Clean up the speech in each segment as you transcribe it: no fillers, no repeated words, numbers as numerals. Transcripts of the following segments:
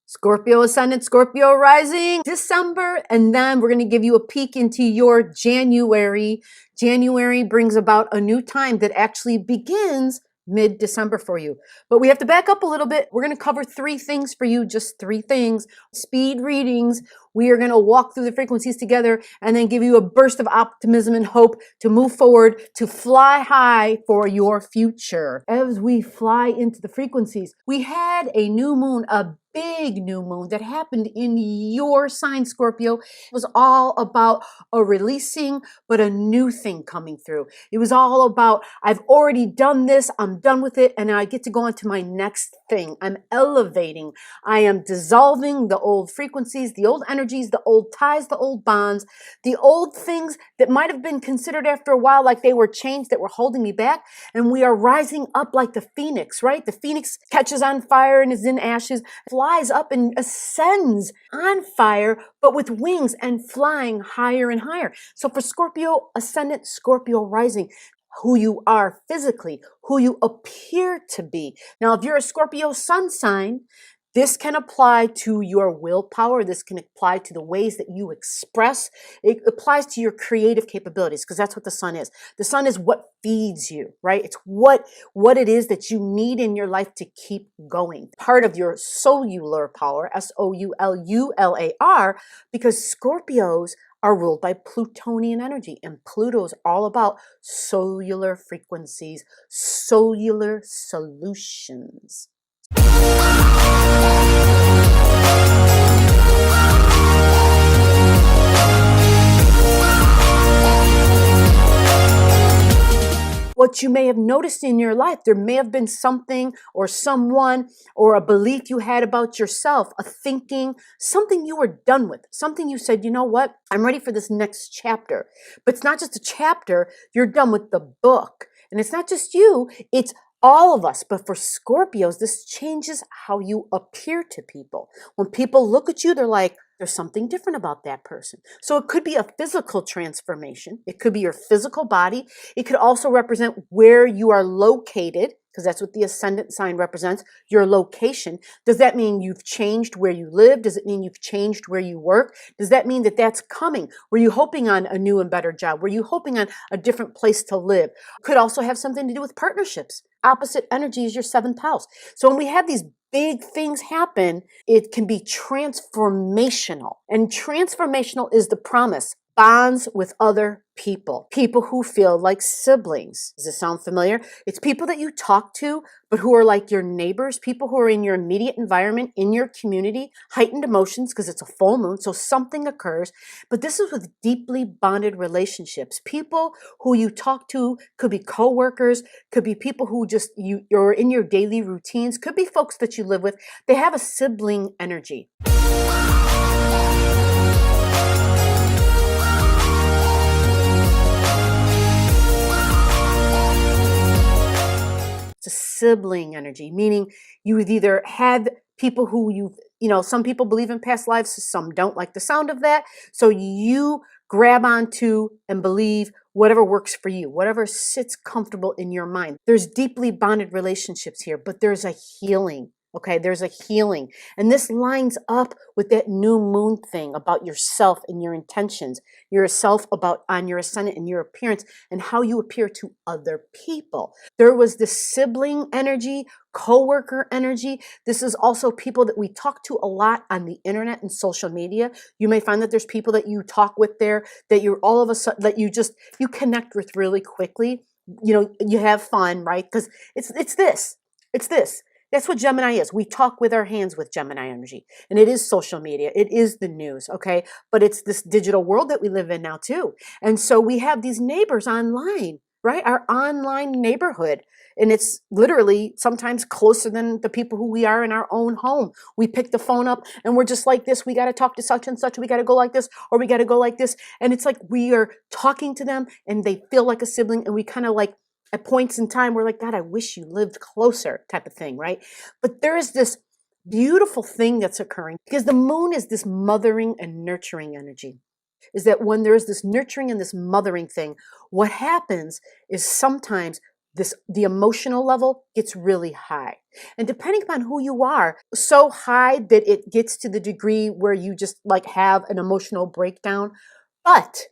Scorpio ascendant, Scorpio rising, December, and then we're going to give you a peek into your January. January brings about a new time that actually begins mid-December for you. But we have to back up a little bit. We're going to cover 3 things for you, just 3 things. Speed readings. We are going to walk through the frequencies together and then give you a burst of optimism and hope to move forward, to fly high for your future. As we fly into the frequencies, we had a new moon, a big new moon that happened in your sign, Scorpio. It was all about a releasing, but a new thing coming through. It was all about, I've already done this, I'm done with it, and I get to go on to my next thing. I'm elevating. I am dissolving the old frequencies, the old energies, the old ties, the old bonds, the old things that might have been considered after a while like they were chains that were holding me back. And we are rising up like the phoenix, right? The phoenix catches on fire and is in ashes, flies up and ascends on fire, but with wings and flying higher and higher. So for Scorpio ascendant, Scorpio rising, who you are physically, who you appear to be. Now, if you're a Scorpio sun sign, this can apply to your willpower. This can apply to the ways that you express. It applies to your creative capabilities because that's what the sun is. The sun is what feeds you, right? It's what it is that you need in your life to keep going. Part of your solar power, SOULULAR, because Scorpios are ruled by Plutonian energy, and Pluto's all about cellular frequencies, cellular solutions. What you may have noticed in your life, there may have been something or someone or a belief you had about yourself, a thinking, something you were done with, something you said, you know what, I'm ready for this next chapter. But it's not just a chapter, you're done with the book. And it's not just you, it's all of us. But for Scorpios, this changes how you appear to people. When people look at you, they're like, there's something different about that person. So it could be a physical transformation. It could be your physical body. It could also represent where you are located, because that's what the ascendant sign represents, your location. Does that mean you've changed where you live? Does it mean you've changed where you work? Does that mean that that's coming? Were you hoping on a new and better job? Were you hoping on a different place to live? Could also have something to do with partnerships. Opposite energy is your 7th house. So when we have these big things happen, it can be transformational. And transformational is the promise. Bonds with other people. People who feel like siblings. Does this sound familiar? It's people that you talk to, but who are like your neighbors, people who are in your immediate environment, in your community. Heightened emotions because it's a full moon, so something occurs. But this is with deeply bonded relationships. People who you talk to could be coworkers, could be people who just you're in your daily routines, could be folks that you live with. They have a sibling energy. It's a sibling energy, meaning you've either had people who some people believe in past lives, some don't like the sound of that. So you grab onto and believe whatever works for you, whatever sits comfortable in your mind. There's deeply bonded relationships here, but there's a healing. Okay, there's a healing. And this lines up with that new moon thing about yourself and your intentions, yourself about on your ascendant and your appearance and how you appear to other people. There was this sibling energy, coworker energy. This is also people that we talk to a lot on the internet and social media. You may find that there's people that you talk with there that you're all of a sudden that you connect with really quickly. You have fun, right? Because it's this. That's what Gemini is. We talk with our hands with Gemini energy. And it is social media. It is the news, okay? But it's this digital world that we live in now too. And so we have these neighbors online, right? Our online neighborhood. And it's literally sometimes closer than the people who we are in our own home. We pick the phone up and we're just like this. We got to talk to such and such. We got to go like this or we got to go like this. And it's like we are talking to them and they feel like a sibling and we kind of like, at points in time, we're like, God, I wish you lived closer type of thing, right? But there is this beautiful thing that's occurring because the moon is this mothering and nurturing energy. Is that when there is this nurturing and this mothering thing, what happens is sometimes the emotional level gets really high. And depending upon who you are, so high that it gets to the degree where you just like have an emotional breakdown, but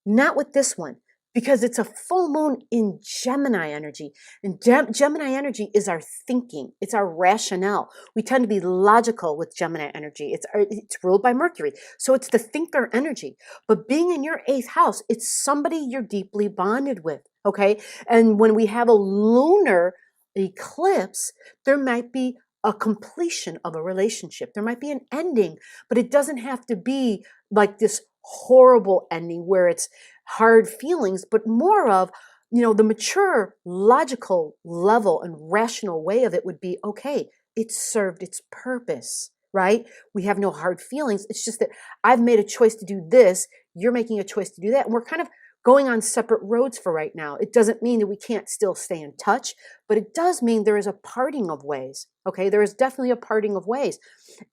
not with this one, because it's a full moon in Gemini energy. And Gemini energy is our thinking. It's our rationale. We tend to be logical with Gemini energy. It's ruled by Mercury. So it's the thinker energy. But being in your 8th house, it's somebody you're deeply bonded with. Okay. And when we have a lunar eclipse, there might be a completion of a relationship. There might be an ending, but it doesn't have to be like this horrible ending where it's hard feelings, but more of, the mature, logical level and rational way of it would be, okay, it served its purpose, right? We have no hard feelings. It's just that I've made a choice to do this. You're making a choice to do that. And we're kind of going on separate roads for right now. It doesn't mean that we can't still stay in touch, but it does mean there is a parting of ways. Okay. There is definitely a parting of ways.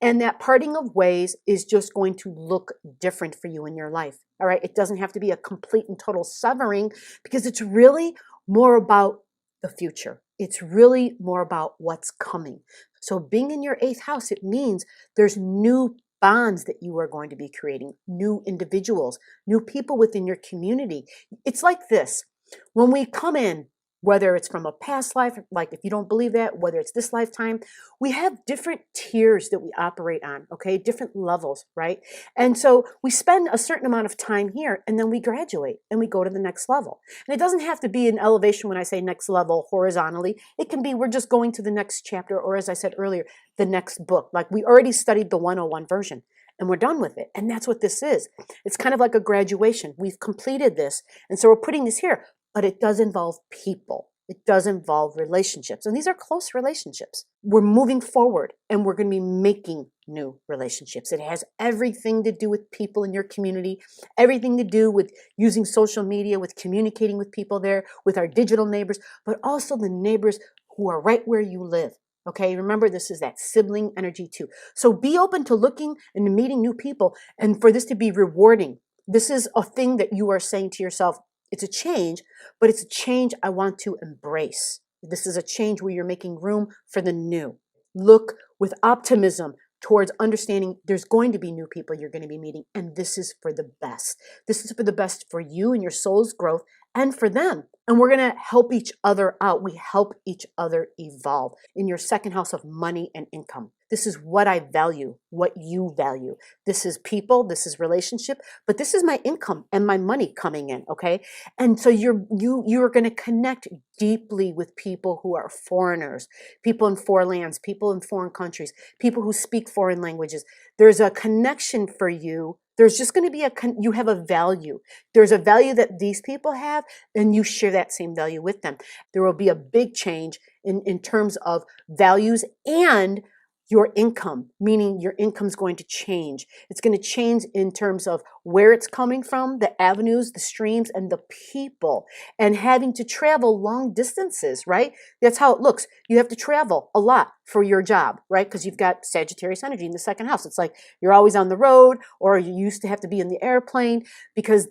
And that parting of ways is just going to look different for you in your life. All right. It doesn't have to be a complete and total severing, because it's really more about the future. It's really more about what's coming. So being in your 8th house, it means there's new bonds that you are going to be creating, new individuals, new people within your community. It's like this. When we come in, whether it's from a past life, like if you don't believe that, whether it's this lifetime, we have different tiers that we operate on, okay? Different levels, right? And so we spend a certain amount of time here, and then we graduate and we go to the next level. And it doesn't have to be an elevation when I say next level horizontally. It can be we're just going to the next chapter, or as I said earlier, the next book. Like we already studied the 101 version and we're done with it. And that's what this is. It's kind of like a graduation. We've completed this. And so we're putting this here. But it does involve people. It does involve relationships. And these are close relationships. We're moving forward and we're going to be making new relationships. It has everything to do with people in your community, everything to do with using social media, with communicating with people there, with our digital neighbors, but also the neighbors who are right where you live. Okay, remember this is that sibling energy too. So be open to looking and meeting new people, and for this to be rewarding. This is a thing that you are saying to yourself, it's a change, but it's a change I want to embrace. This is a change where you're making room for the new. Look with optimism towards understanding there's going to be new people you're going to be meeting, and this is for the best. This is for the best for you and your soul's growth and for them. And we're going to help each other out. We help each other evolve in your 2nd house of money and income. This is what I value, what you value. This is people, this is relationship, but this is my income and my money coming in, okay? And so you're going to connect deeply with people who are foreigners, people in foreign lands, people in foreign countries, people who speak foreign languages. There's a connection for you. There's just going to be you have a value. There's a value that these people have, and you share that same value with them. There will be a big change in terms of values and your income, meaning your income is going to change. It's going to change in terms of where it's coming from, the avenues, the streams, and the people, and having to travel long distances, right? That's how it looks. You have to travel a lot for your job, right? Because you've got Sagittarius energy in the 2nd house. It's like you're always on the road, or you used to have to be in the airplane because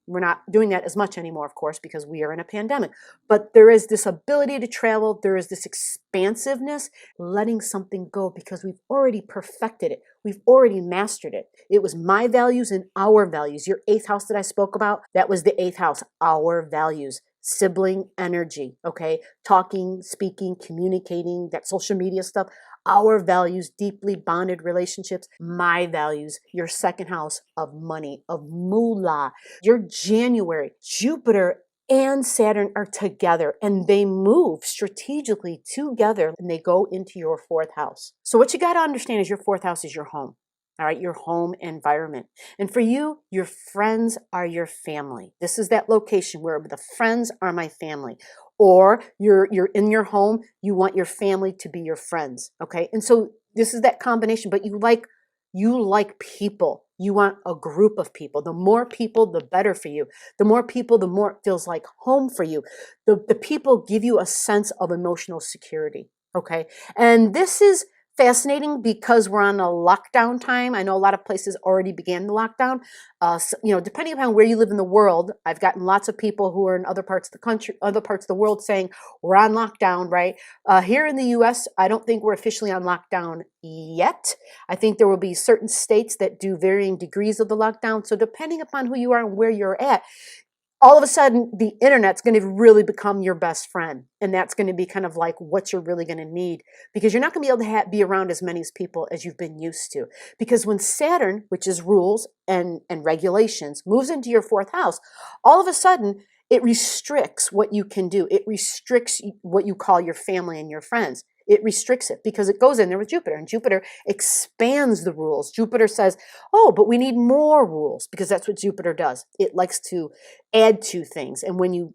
we're not doing that as much anymore, of course, because we are in a pandemic. But there is this ability to travel. There is this expansiveness, letting something go because we've already perfected it. We've already mastered it. It was my values and our values. Your 8th house that I spoke about, that was the 8th house, our values. Sibling energy, okay? Talking, speaking, communicating, that social media stuff. Our values, deeply bonded relationships, my values, your 2nd house of money, of moolah. Your January, Jupiter and Saturn are together and they move strategically together and they go into your 4th house. So what you got to understand is your 4th house is your home. All right, your home environment. And for you, your friends are your family. This is that location where the friends are my family. Or you're in your home, you want your family to be your friends, okay? And so this is that combination, but you like people. You want a group of people. The more people, the better for you. The more people, the more it feels like home for you. The people give you a sense of emotional security, okay? And this is fascinating because we're on a lockdown time. I know a lot of places already began the lockdown. Depending upon where you live in the world, I've gotten lots of people who are in other parts of the country, other parts of the world saying we're on lockdown, right? Here in the US, I don't think we're officially on lockdown yet. I think there will be certain states that do varying degrees of the lockdown. So depending upon who you are and where you're at, all of a sudden the internet's going to really become your best friend. And that's going to be kind of like what you're really going to need, because you're not going to be able to be around as many people as you've been used to. Because when Saturn, which is rules and regulations, moves into your fourth house, all of a sudden it restricts what you can do. It restricts what you call your family and your friends. It restricts it because it goes in there with Jupiter, and Jupiter expands the rules. Jupiter says, oh, but we need more rules, because that's what Jupiter does. It likes to add to things. And when you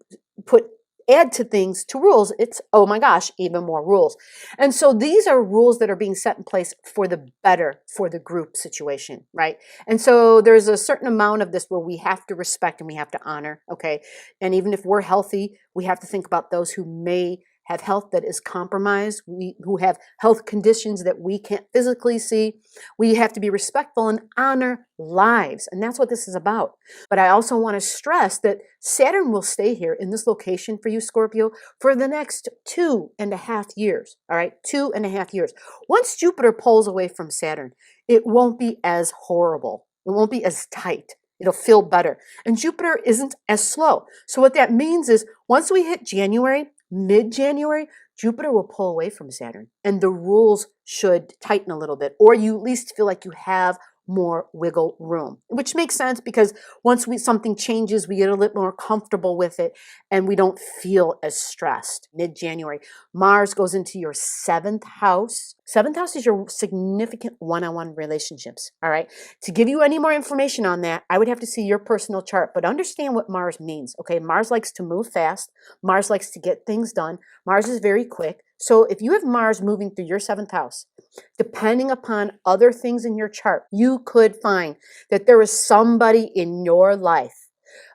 add to things, to rules, it's, oh my gosh, even more rules. And so these are rules that are being set in place for the better for the group situation, right? And so there's a certain amount of this where we have to respect and we have to honor, okay? And even if we're healthy, we have to think about those who may have health that is compromised, who have health conditions that we can't physically see. We have to be respectful and honor lives. And that's what this is about. But I also want to stress that Saturn will stay here in this location for you, Scorpio, for the next 2.5 years. All right, 2.5 years. Once Jupiter pulls away from Saturn, it won't be as horrible. It won't be as tight. It'll feel better. And Jupiter isn't as slow. So what that means is once we hit January, mid-January, Jupiter will pull away from Saturn and the rules should tighten a little bit, or you at least feel like you have more wiggle room, which makes sense because once something changes, we get a little more comfortable with it and we don't feel as stressed. Mid-January, Mars goes into your 7th house. 7th house is your significant one-on-one relationships, all right? To give you any more information on that, I would have to see your personal chart, but understand what Mars means, okay? Mars likes to move fast. Mars likes to get things done. Mars is very quick. So if you have Mars moving through your 7th house, depending upon other things in your chart, you could find that there is somebody in your life,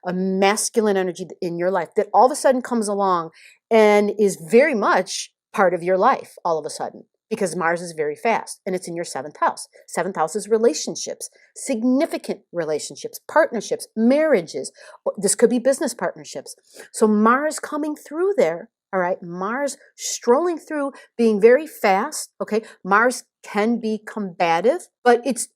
a masculine energy in your life that all of a sudden comes along and is very much part of your life all of a sudden, because Mars is very fast and it's in your 7th house. 7th house is relationships, significant relationships, partnerships, marriages. This could be business partnerships. So Mars coming through there, all right, Mars strolling through, being very fast, okay? Mars can be combative, but it's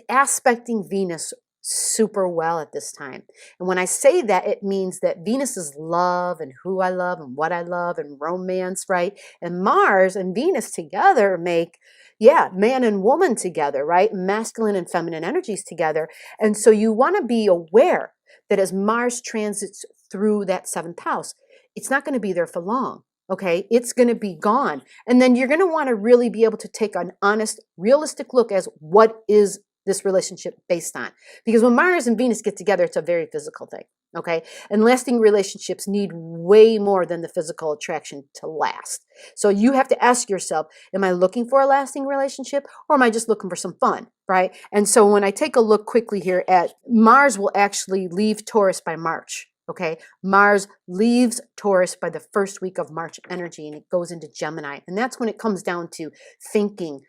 aspecting Venus super well at this time. And when I say that, it means that Venus is love and who I love and what I love and romance, right? And Mars and Venus together make, man and woman together, right? Masculine and feminine energies together. And so you want to be aware that as Mars transits through that 7th house, it's not going to be there for long. Okay, it's going to be gone. And then you're going to want to really be able to take an honest, realistic look as what is this relationship based on. Because when Mars and Venus get together, it's a very physical thing. Okay, and lasting relationships need way more than the physical attraction to last. So you have to ask yourself, am I looking for a lasting relationship or am I just looking for some fun, right? And so when I take a look quickly here at Mars will actually leave Taurus by March. Okay, Mars leaves Taurus by the first week of March energy and it goes into Gemini. And that's when it comes down to thinking.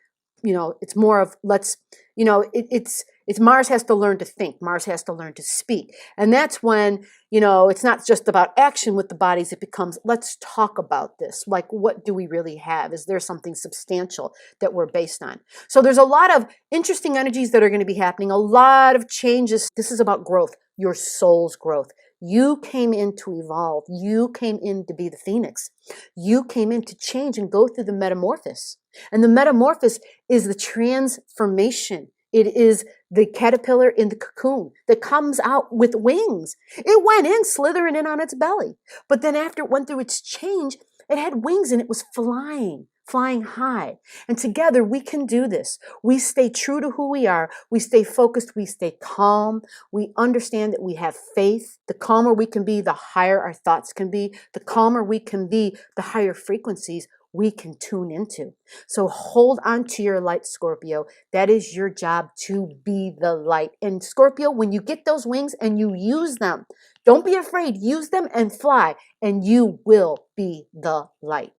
It's more of it's Mars has to learn to think. Mars has to learn to speak. And that's when, it's not just about action with the bodies. It becomes, let's talk about this. Like, what do we really have? Is there something substantial that we're based on? So there's a lot of interesting energies that are going to be happening. A lot of changes. This is about growth, your soul's growth. You came in to evolve. You came in to be the phoenix. You came in to change and go through the metamorphosis. And the metamorphosis is the transformation. It is the caterpillar in the cocoon that comes out with wings. It went in slithering in on its belly. But then after it went through its change, it had wings and it was flying high. And together we can do this. We stay true to who we are. We stay focused. We stay calm. We understand that we have faith. The calmer we can be, the higher our thoughts can be. The calmer we can be, the higher frequencies we can tune into. So hold on to your light, Scorpio. That is your job, to be the light. And Scorpio, when you get those wings and you use them, don't be afraid. Use them and fly, and you will be the light.